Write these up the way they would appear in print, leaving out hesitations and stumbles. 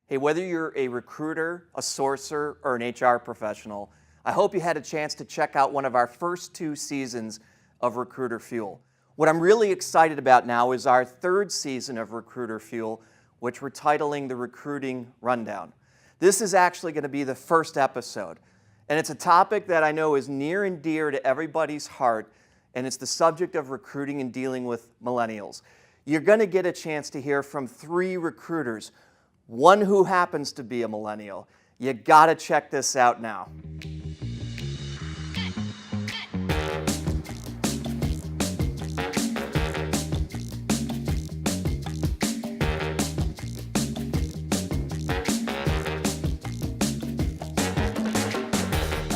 Hey, whether you're a recruiter, a sourcer, or an HR professional, I hope you had a chance to check out one of our first 2 seasons of Recruiter Fuel. What I'm really excited about now is our 3rd season of Recruiter Fuel, which we're titling the Recruiting Rundown. This is actually going to be the first episode, and it's a topic that I know is near and dear to everybody's heart, and it's the subject of recruiting and dealing with millennials. You're going to get a chance to hear from 3 recruiters, one who happens to be a millennial. You got to check this out now.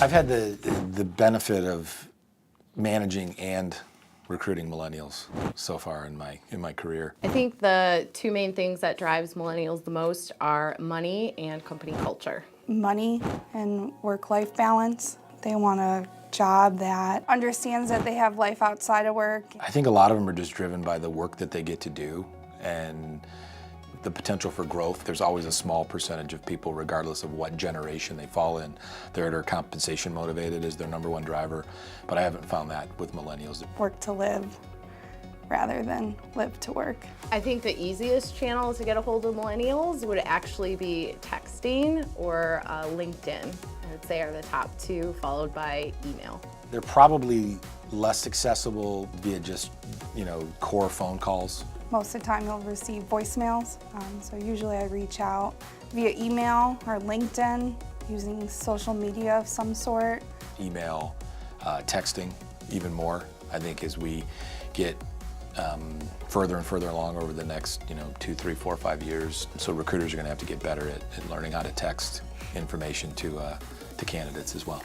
I've had the benefit of managing and recruiting millennials so far in my career. I think the 2 main things that drives millennials the most are money and company culture. Money and work-life balance. They want a job that understands that they have life outside of work. I think a lot of them are just driven by the work that they get to do and the potential for growth. There's always a small percentage of people, regardless of what generation they fall in, that are compensation motivated as their #1 driver, but I haven't found that with millennials. Work to live rather than live to work. I think the easiest channel to get a hold of millennials would actually be texting or LinkedIn. I would say are the top 2, followed by email. They're probably less accessible via just, core phone calls. Most of the time you'll receive voicemails, so usually I reach out via email or LinkedIn, using social media of some sort. Email, texting, even more. I think as we get further and further along over the next 2, 3, 4, 5 years, so recruiters are going to have to get better at learning how to text information to candidates as well.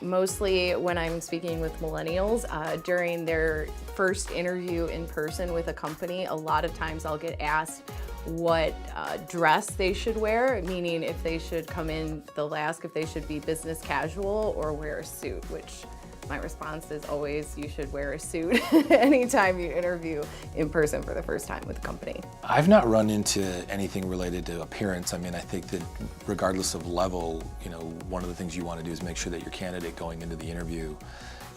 Mostly when I'm speaking with millennials, during their first interview in person with a company, a lot of times I'll get asked what dress they should wear, meaning if they should come in, they'll ask if they should be business casual or wear a suit, which my response is always you should wear a suit anytime you interview in person for the first time with a company. I've not run into anything related to appearance. I think that regardless of level, one of the things you want to do is make sure that your candidate going into the interview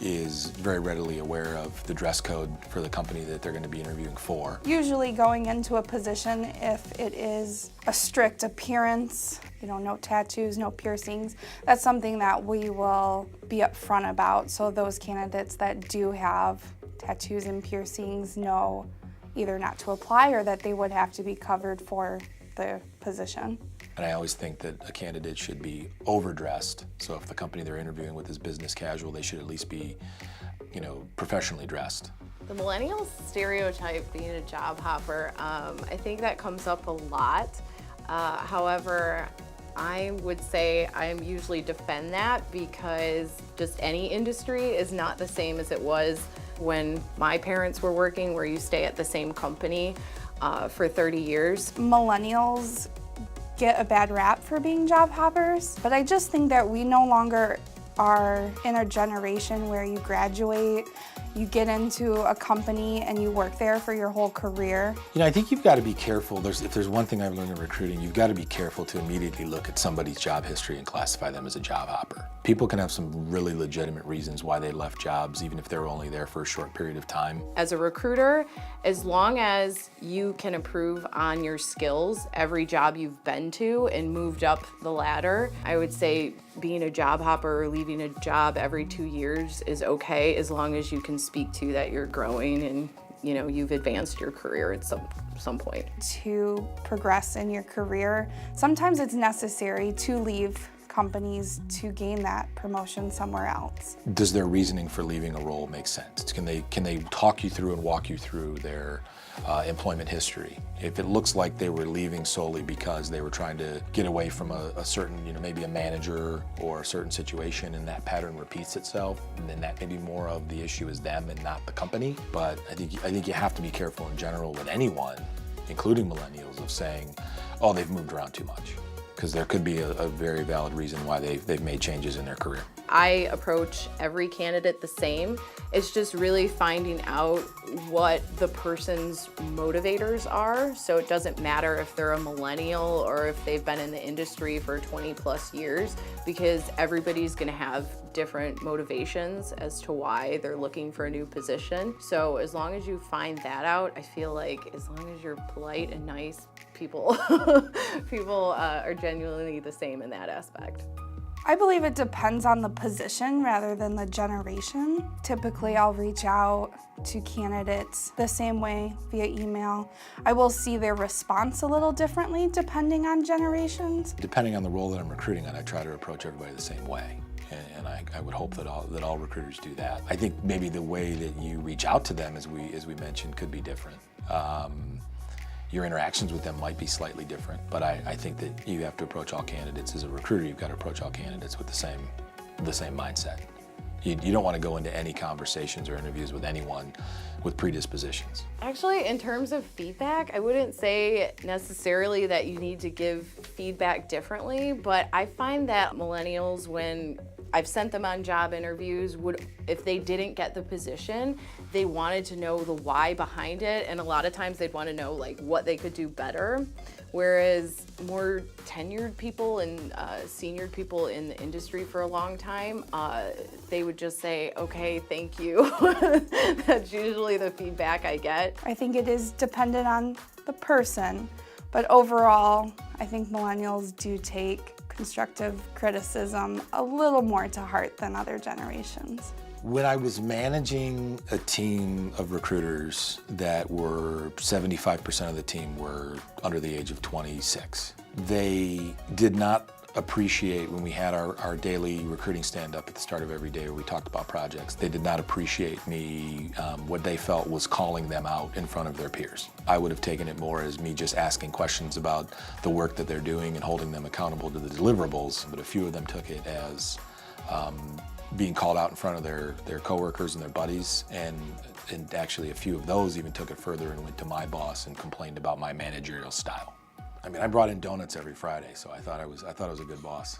is very readily aware of the dress code for the company that they're going to be interviewing for. Usually going into a position, if it is a strict appearance, no tattoos, no piercings, that's something that we will be upfront about. So those candidates that do have tattoos and piercings know either not to apply or that they would have to be covered for the position. And I always think that a candidate should be overdressed. So if the company they're interviewing with is business casual, they should at least be, professionally dressed. The millennial stereotype being a job hopper, I think that comes up a lot. However, I would say I usually defend that because just any industry is not the same as it was when my parents were working, where you stay at the same company for 30 years. Millennials get a bad rap for being job hoppers, but I just think that we no longer are in a generation where you graduate, you get into a company and you work there for your whole career. I think you've got to be careful. If there's one thing I've learned in recruiting, you've got to be careful to immediately look at somebody's job history and classify them as a job hopper. People can have some really legitimate reasons why they left jobs, even if they were only there for a short period of time. As a recruiter, as long as you can improve on your skills every job you've been to and moved up the ladder, I would say being a job hopper or leaving a job every 2 years is okay, as long as you can speak to that you're growing and you've advanced your career at some point. To progress in your career, sometimes it's necessary to leave companies to gain that promotion somewhere else. Does their reasoning for leaving a role make sense? Can they talk you through and walk you through their employment history? If it looks like they were leaving solely because they were trying to get away from a certain, maybe a manager or a certain situation, and that pattern repeats itself, and then that may be more of the issue is them and not the company. But I think you have to be careful in general with anyone, including millennials, of saying, oh, they've moved around too much. Because there could be a very valid reason why they've made changes in their career. I approach every candidate the same. It's just really finding out what the person's motivators are. So it doesn't matter if they're a millennial or if they've been in the industry for 20 plus years, because everybody's gonna have different motivations as to why they're looking for a new position. So as long as you find that out, I feel like as long as you're polite and nice, people are genuinely the same in that aspect. I believe it depends on the position rather than the generation. Typically, I'll reach out to candidates the same way via email. I will see their response a little differently depending on generations. Depending on the role that I'm recruiting on, I try to approach everybody the same way. And I would hope that all recruiters do that. I think maybe the way that you reach out to them, as we mentioned, could be different. Your interactions with them might be slightly different, but I think that you have to approach all candidates. As a recruiter, you've got to approach all candidates with the same mindset. You don't want to go into any conversations or interviews with anyone with predispositions. Actually, in terms of feedback, I wouldn't say necessarily that you need to give feedback differently, but I find that millennials, when I've sent them on job interviews, if they didn't get the position, they wanted to know the why behind it, and a lot of times they'd want to know like what they could do better. Whereas more tenured people and senior people in the industry for a long time, they would just say, okay, thank you. That's usually the feedback I get. I think it is dependent on the person, but overall, I think millennials do take constructive criticism a little more to heart than other generations. When I was managing a team of recruiters that were 75% of the team were under the age of 26, they did not appreciate when we had our daily recruiting stand-up at the start of every day where we talked about projects. They did not appreciate me, what they felt was calling them out in front of their peers. I would have taken it more as me just asking questions about the work that they're doing and holding them accountable to the deliverables, but a few of them took it as being called out in front of their coworkers and their buddies, and actually a few of those even took it further and went to my boss and complained about my managerial style. I mean, I brought in donuts every Friday, so I thought I was a good boss.